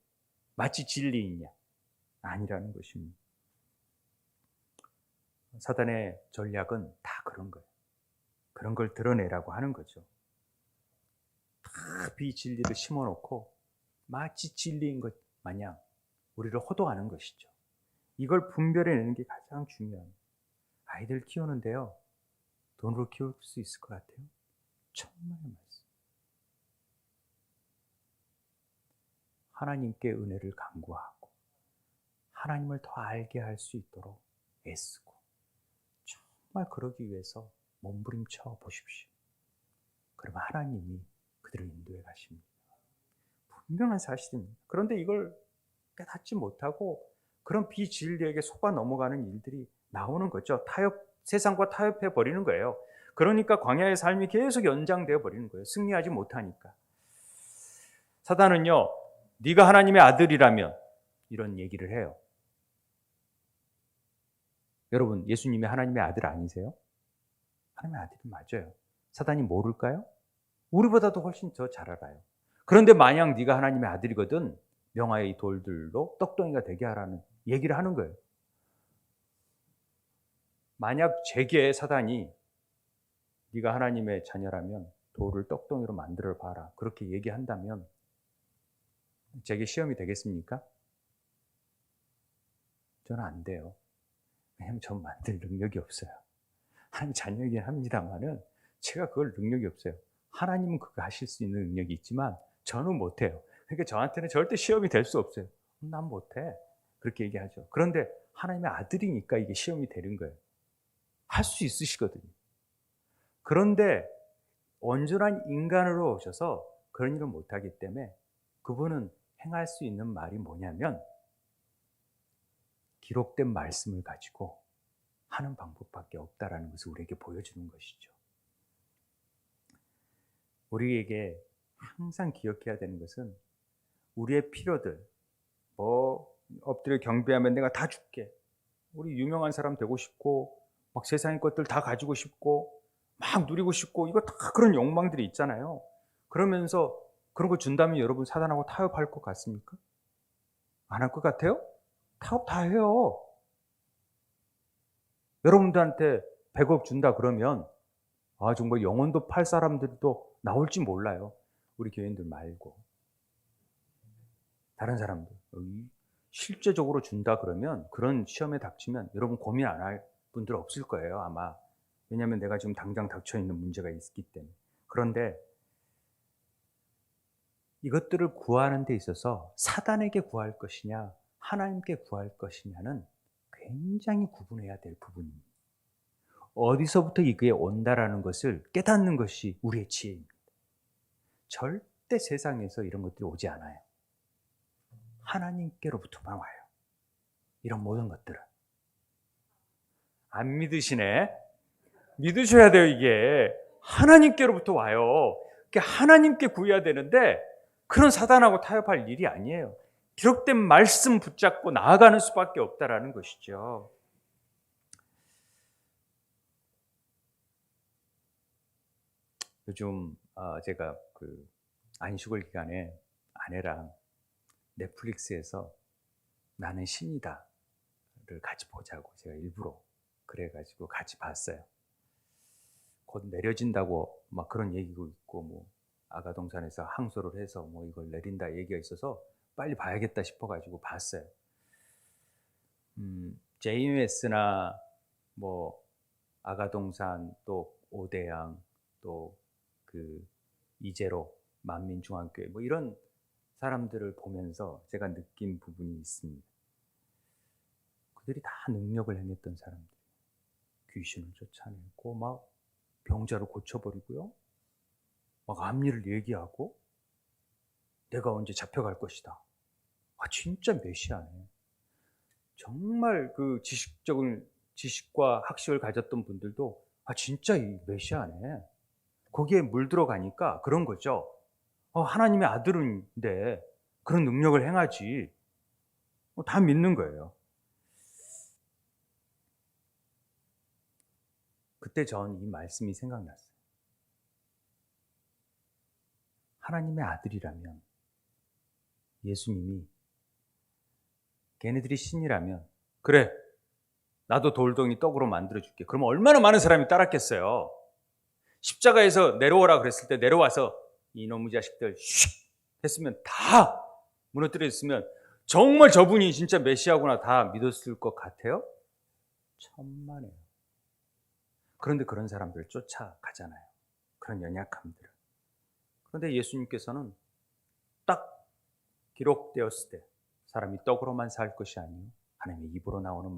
마치 진리인 양 아니라는 것입니다. 사단의 전략은 다 그런 거예요. 그런 걸 드러내라고 하는 거죠. 다 비진리를 심어놓고 마치 진리인 것 마냥 우리를 호도하는 것이죠. 이걸 분별해내는 게 가장 중요합니다. 아이들 키우는데요, 돈으로 키울 수 있을 것 같아요? 천만의 말씀. 하나님께 은혜를 간구하고 하나님을 더 알게 할 수 있도록 애쓰고 정말 그러기 위해서 몸부림쳐 보십시오. 그러면 하나님이 그들을 인도해 가십니다. 분명한 사실입니다. 그런데 이걸 깨닫지 못하고 그런 비진리에게 속아 넘어가는 일들이 나오는 거죠. 세상과 타협해 버리는 거예요. 그러니까 광야의 삶이 계속 연장되어 버리는 거예요. 승리하지 못하니까. 사단은요, 네가 하나님의 아들이라면 이런 얘기를 해요. 여러분, 예수님이 하나님의 아들 아니세요? 하나님의 아들이 맞아요. 사단이 모를까요? 우리보다도 훨씬 더 잘 알아요. 그런데 만약 네가 하나님의 아들이거든 명화의 이 돌들로 떡덩이가 되게 하라는 얘기를 하는 거예요. 만약 제게 사단이 네가 하나님의 자녀라면 돌을 떡덩이로 만들어 봐라 그렇게 얘기한다면 제게 시험이 되겠습니까? 저는 안 돼요. 왜냐하면 전 만들 능력이 없어요. 하나님 자녀이긴 합니다만은 제가 그걸 능력이 없어요. 하나님은 그거 하실 수 있는 능력이 있지만 저는 못해요. 그러니까 저한테는 절대 시험이 될 수 없어요. 난 못해. 그렇게 얘기하죠. 그런데 하나님의 아들이니까 이게 시험이 되는 거예요. 할 수 있으시거든요. 그런데 온전한 인간으로 오셔서 그런 일을 못하기 때문에 그분은 행할 수 있는 말이 뭐냐면 기록된 말씀을 가지고 하는 방법밖에 없다라는 것을 우리에게 보여주는 것이죠. 우리에게 항상 기억해야 되는 것은 우리의 필요들, 엎드려 경배하면 내가 다 줄게. 우리 유명한 사람 되고 싶고, 막 세상의 것들 다 가지고 싶고, 막 누리고 싶고, 이거 다 그런 욕망들이 있잖아요. 그러면서 그런 거 준다면 여러분 사단하고 타협할 것 같습니까? 안 할 것 같아요? 타협 다 해요. 여러분들한테 100억 준다 그러면 정말 영혼도 팔 사람들도 나올지 몰라요. 우리 교인들 말고 다른 사람들 실제적으로 준다 그러면 그런 시험에 닥치면 여러분 고민 안 할 분들 없을 거예요 아마. 왜냐하면 내가 지금 당장 닥쳐있는 문제가 있기 때문에. 그런데 이것들을 구하는 데 있어서 사단에게 구할 것이냐 하나님께 구할 것이냐는 굉장히 구분해야 될 부분입니다. 어디서부터 이게 온다라는 것을 깨닫는 것이 우리의 지혜입니다. 절대 세상에서 이런 것들이 오지 않아요. 하나님께로부터만 와요. 이런 모든 것들은. 안 믿으시네? 믿으셔야 돼요. 이게 하나님께로부터 와요. 하나님께 구해야 되는데 그런 사단하고 타협할 일이 아니에요. 기록된 말씀 붙잡고 나아가는 수밖에 없다라는 것이죠. 요즘 제가 안식월 기간에 아내랑 넷플릭스에서 나는 신이다를 같이 보자고 제가 일부러 그래가지고 같이 봤어요. 곧 내려진다고 막 그런 얘기고 있고 아가동산에서 항소를 해서 이걸 내린다 얘기가 있어서 빨리 봐야겠다 싶어가지고 봤어요. JMS나 아가동산 또 오대양 또 이재로 만민중앙교회 뭐 이런 사람들을 보면서 제가 느낀 부분이 있습니다. 그들이 다 능력을 행했던 사람들, 귀신을 쫓아내고 막 병자를 고쳐버리고요, 막 앞일을 얘기하고 내가 언제 잡혀갈 것이다. 진짜 메시아네. 정말 그 지식과 학식을 가졌던 분들도 진짜 이 메시아네. 거기에 물들어가니까 그런 거죠. 하나님의 아들인데 그런 능력을 행하지. 다 믿는 거예요. 그때 전 이 말씀이 생각났어요. 하나님의 아들이라면, 예수님이 걔네들이 신이라면, 그래, 나도 돌덩이 떡으로 만들어줄게. 그러면 얼마나 많은 사람이 따랐겠어요. 십자가에서 내려오라 그랬을 때 내려와서 이놈의 자식들 슉 했으면, 다 무너뜨렸으면 정말 저분이 진짜 메시아구나 다 믿었을 것 같아요? 천만에요. 그런데 그런 사람들 쫓아가잖아요. 그런 연약함들을. 그런데 예수님께서는 딱 기록되었을 때 사람이 떡으로만 살 것이 아니요 하나님의 입으로 나오는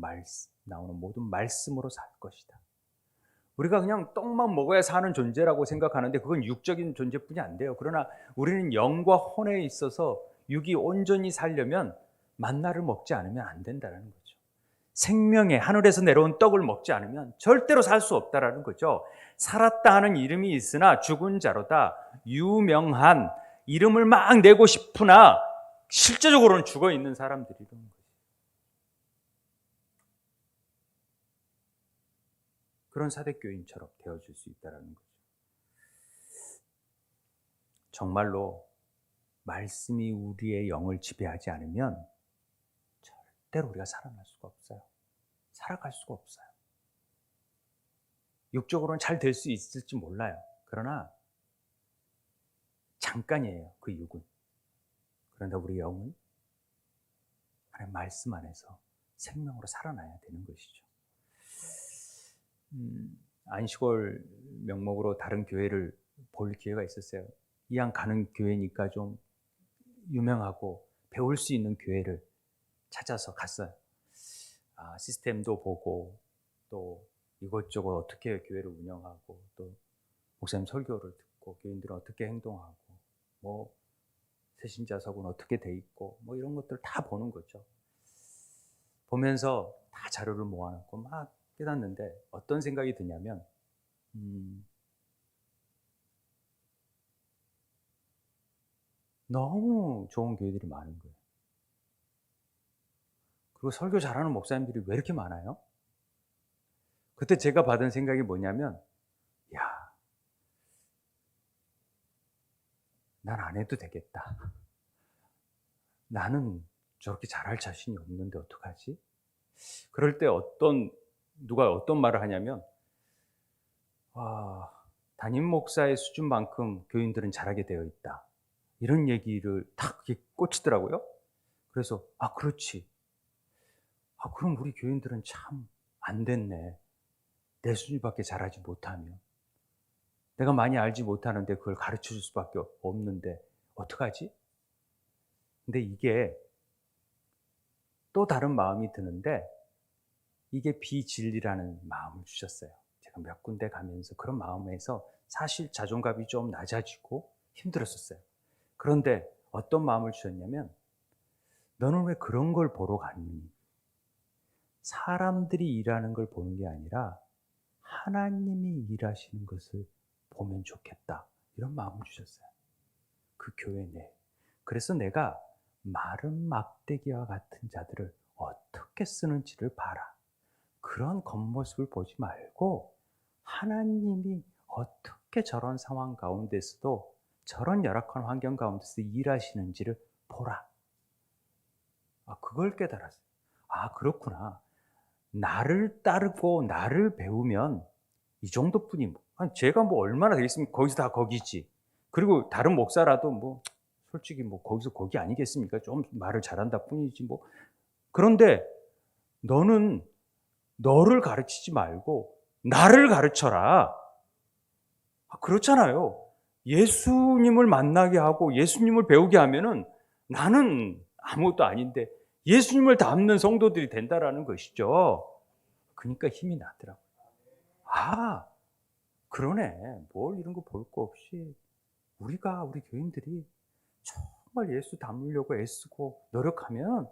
모든 말씀으로 살 것이다. 우리가 그냥 떡만 먹어야 사는 존재라고 생각하는데 그건 육적인 존재뿐이 안 돼요. 그러나 우리는 영과 혼에 있어서 육이 온전히 살려면 만나를 먹지 않으면 안 된다는 거죠. 생명의 하늘에서 내려온 떡을 먹지 않으면 절대로 살 수 없다라는 거죠. 살았다 하는 이름이 있으나 죽은 자로다. 유명한 이름을 막 내고 싶으나 실제적으로는 죽어 있는 사람들이라는 거죠. 그런 사대교인처럼 되어줄 수 있다는 거죠. 정말로 말씀이 우리의 영을 지배하지 않으면 절대로 우리가 살아날 수가 없어요. 살아갈 수가 없어요. 육적으로는 잘 될 수 있을지 몰라요. 그러나 잠깐이에요, 그 육은. 그런데 우리 영은 하나님의 말씀 안에서 생명으로 살아나야 되는 것이죠. 안식월 명목으로 다른 교회를 볼 기회가 있었어요. 이왕 가는 교회니까 좀 유명하고 배울 수 있는 교회를 찾아서 갔어요. 시스템도 보고 또 이것저것 어떻게 교회를 운영하고 또 목사님 설교를 듣고 교인들은 어떻게 행동하고 뭐 새신자석은 어떻게 돼 있고 뭐 이런 것들 다 보는 거죠. 보면서 다 자료를 모아놓고 막 깨닫는데 어떤 생각이 드냐면 너무 좋은 교회들이 많은 거예요. 그리고 설교 잘하는 목사님들이 왜 이렇게 많아요? 그때 제가 받은 생각이 뭐냐면, 야, 난 안 해도 되겠다. 나는 저렇게 잘할 자신이 없는데 어떡하지? 그럴 때 누가 어떤 말을 하냐면, 담임 목사의 수준만큼 교인들은 잘하게 되어 있다. 이런 얘기를 탁 꽂히더라고요. 그래서 그렇지. 그럼 우리 교인들은 참 안 됐네. 내 수준밖에 잘하지 못하면. 내가 많이 알지 못하는데 그걸 가르쳐 줄 수밖에 없는데 어떡하지? 근데 이게 또 다른 마음이 드는데 이게 비진리라는 마음을 주셨어요. 제가 몇 군데 가면서 그런 마음에서 사실 자존감이 좀 낮아지고 힘들었었어요. 그런데 어떤 마음을 주셨냐면, 너는 왜 그런 걸 보러 갔니? 사람들이 일하는 걸 보는 게 아니라 하나님이 일하시는 것을 보면 좋겠다. 이런 마음을 주셨어요. 그 교회 내. 그래서 내가 마른 막대기와 같은 자들을 어떻게 쓰는지를 봐라. 그런 겉모습을 보지 말고 하나님이 어떻게 저런 상황 가운데서도 저런 열악한 환경 가운데서 일하시는지를 보라. 그걸 깨달았어요. 그렇구나. 나를 따르고 나를 배우면 이 정도뿐이 제가 얼마나 되겠습니까? 거기서 다 거기지. 그리고 다른 목사라도 솔직히 거기서 거기 아니겠습니까? 좀 말을 잘한다 뿐이지 그런데 너는 너를 가르치지 말고 나를 가르쳐라. 그렇잖아요. 예수님을 만나게 하고 예수님을 배우게 하면은 나는 아무것도 아닌데 예수님을 닮는 성도들이 된다라는 것이죠. 그러니까 힘이 나더라고요. 아, 그러네. 뭘 이런 거 볼 거 없이 우리 교인들이 정말 예수 닮으려고 애쓰고 노력하면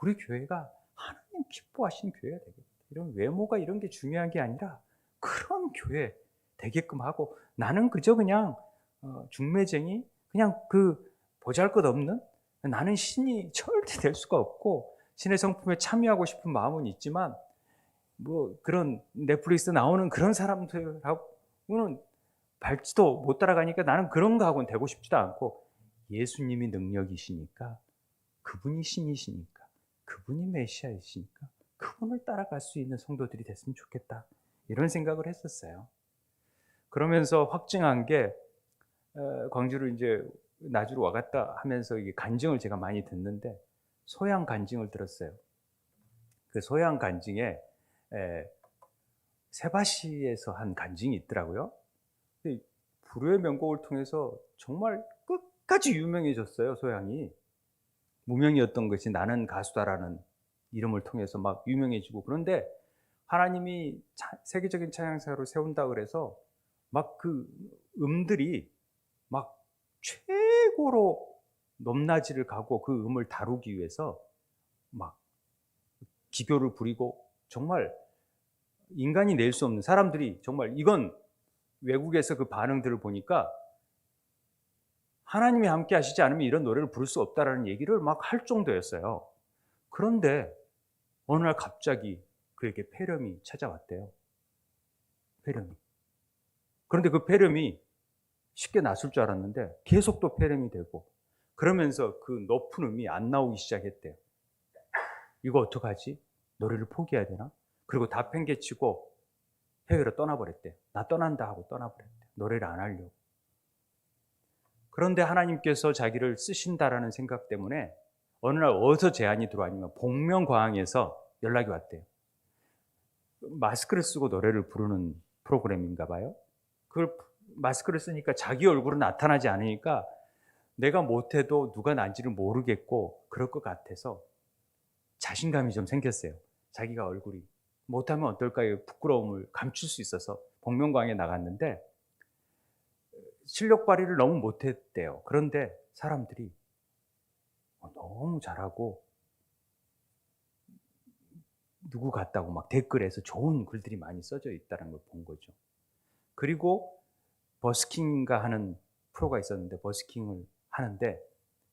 우리 교회가 하나님 기뻐하시는 교회가 되겠다. 이런 외모가 이런 게 중요한 게 아니라 그런 교회 되게끔 하고, 나는 그저 그냥 중매쟁이, 그냥 그 보잘것없는, 나는 신이 절대 될 수가 없고 신의 성품에 참여하고 싶은 마음은 있지만 뭐 그런 넷플릭스 나오는 그런 사람들하고는 밟지도 못 따라가니까 나는 그런 거하고는 되고 싶지도 않고, 예수님이 능력이시니까, 그분이 신이시니까, 그분이 메시아이시니까 그분을 따라갈 수 있는 성도들이 됐으면 좋겠다, 이런 생각을 했었어요. 그러면서 확증한 게, 광주를 이제 나주로 와갔다 하면서 이게 간증을 제가 많이 듣는데 소양 간증을 들었어요. 그 소양 간증에 세바시에서 한 간증이 있더라고요. 불후의 명곡을 통해서 정말 끝까지 유명해졌어요. 소양이 무명이었던 것이 나는 가수다라는 이름을 통해서 막 유명해지고, 그런데 하나님이 세계적인 찬양사로 세운다 그래서 막 그 음들이 막 최고로 높낮이를 가고 그 음을 다루기 위해서 막 기교를 부리고, 정말 인간이 낼 수 없는, 사람들이 정말 이건 외국에서 그 반응들을 보니까 하나님이 함께 하시지 않으면 이런 노래를 부를 수 없다라는 얘기를 막 할 정도였어요. 그런데 어느 날 갑자기 그에게 폐렴이 찾아왔대요. 폐렴이. 그런데 그 폐렴이 쉽게 낫을 줄 알았는데 계속 또 폐렴이 되고, 그러면서 그 높은 음이 안 나오기 시작했대요. 이거 어떡하지? 노래를 포기해야 되나? 그리고 다 팽개치고 해외로 떠나버렸대요. 나 떠난다 하고 떠나버렸대요. 노래를 안 하려고. 그런데 하나님께서 자기를 쓰신다라는 생각 때문에 어느 날 어디서 제안이 들어왔냐면 복면가왕에서 연락이 왔대요. 마스크를 쓰고 노래를 부르는 프로그램인가 봐요. 그걸 마스크를 쓰니까 자기 얼굴은 나타나지 않으니까 내가 못해도 누가 난지를 모르겠고 그럴 것 같아서 자신감이 좀 생겼어요. 자기가 얼굴이 못하면 어떨까요? 부끄러움을 감출 수 있어서 복면가왕에 나갔는데 실력 발휘를 너무 못했대요. 그런데 사람들이 너무 잘하고 누구 같다고 막 댓글에서 좋은 글들이 많이 써져 있다는 걸 본 거죠. 그리고 버스킹인가 하는 프로가 있었는데 버스킹을 하는데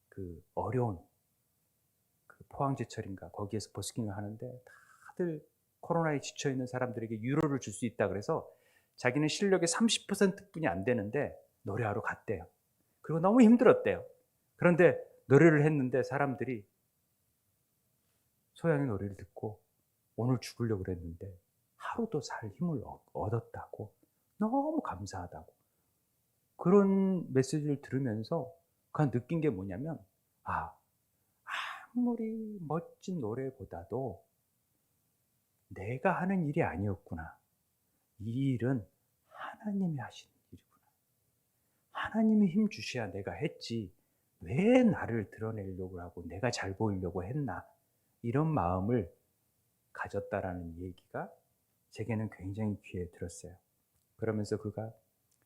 그 어려운 그 포항제철인가 거기에서 버스킹을 하는데 다들 코로나에 지쳐 있는 사람들에게 유로를 줄 수 있다 그래서 자기는 실력의 30%뿐이 안 되는데 노래하러 갔대요. 그리고 너무 힘들었대요. 그런데 노래를 했는데 사람들이 소양의 노래를 듣고 오늘 죽으려고 그랬는데 하루도 살 힘을 얻었다고, 너무 감사하다고, 그런 메시지를 들으면서 그냥 느낀 게 뭐냐면, 아무리 멋진 노래보다도 내가 하는 일이 아니었구나. 이 일은 하나님이 하시는 일이구나. 하나님이 힘 주셔야 내가 했지. 왜 나를 드러내려고 하고 내가 잘 보이려고 했나. 이런 마음을 가졌다라는 얘기가 제게는 굉장히 귀에 들었어요. 그러면서 그가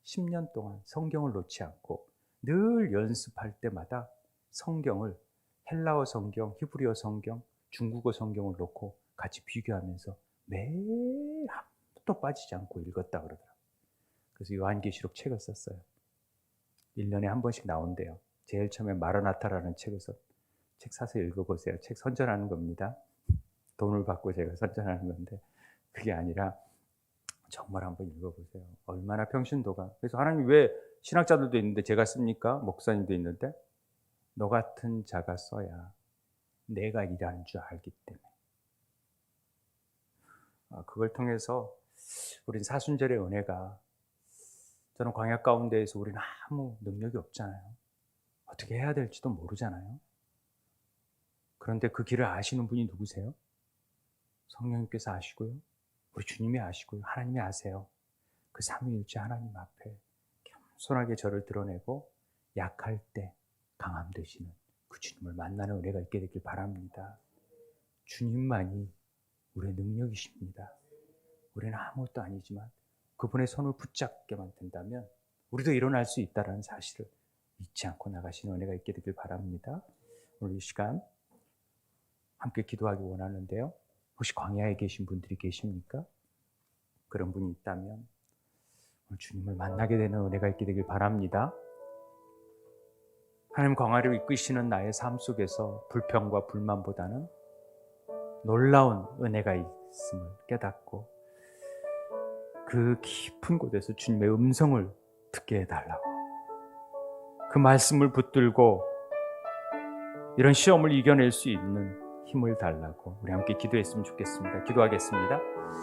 10년 동안 성경을 놓지 않고 늘 연습할 때마다 성경을 헬라어 성경, 히브리어 성경, 중국어 성경을 놓고 같이 비교하면서 매일 한 번도 빠지지 않고 읽었다 그러더라고요. 그래서 요한계시록 책을 썼어요. 1년에 한 번씩 나온대요. 제일 처음에 마라나타라는 책을 책 사서 읽어보세요. 책 선전하는 겁니다. 돈을 받고 제가 선전하는 건데 그게 아니라 정말 한번 읽어보세요. 얼마나 평신도가. 그래서 하나님 왜 신학자들도 있는데 제가 씁니까? 목사님도 있는데 너 같은 자가 써야 내가 일하는 줄 알기 때문에. 그걸 통해서 우린 사순절의 은혜가, 저는 광야 가운데에서 우리는 아무 능력이 없잖아요. 어떻게 해야 될지도 모르잖아요. 그런데 그 길을 아시는 분이 누구세요? 성령님께서 아시고요. 우리 주님이 아시고요. 하나님이 아세요. 그 삼위일체 하나님 앞에 겸손하게 저를 드러내고 약할 때 강함 되시는 그 주님을 만나는 은혜가 있게 되길 바랍니다. 주님만이 우리의 능력이십니다. 우리는 아무것도 아니지만 그분의 손을 붙잡게만 된다면 우리도 일어날 수 있다는 사실을 잊지 않고 나가시는 은혜가 있게 되길 바랍니다. 오늘 이 시간 함께 기도하기 원하는데요. 혹시 광야에 계신 분들이 계십니까? 그런 분이 있다면 오늘 주님을 만나게 되는 은혜가 있게 되길 바랍니다. 하나님 광야를 이끄시는 나의 삶 속에서 불평과 불만보다는 놀라운 은혜가 있음을 깨닫고 그 깊은 곳에서 주님의 음성을 듣게 해달라고, 그 말씀을 붙들고 이런 시험을 이겨낼 수 있는 힘을 달라고 우리 함께 기도했으면 좋겠습니다. 기도하겠습니다.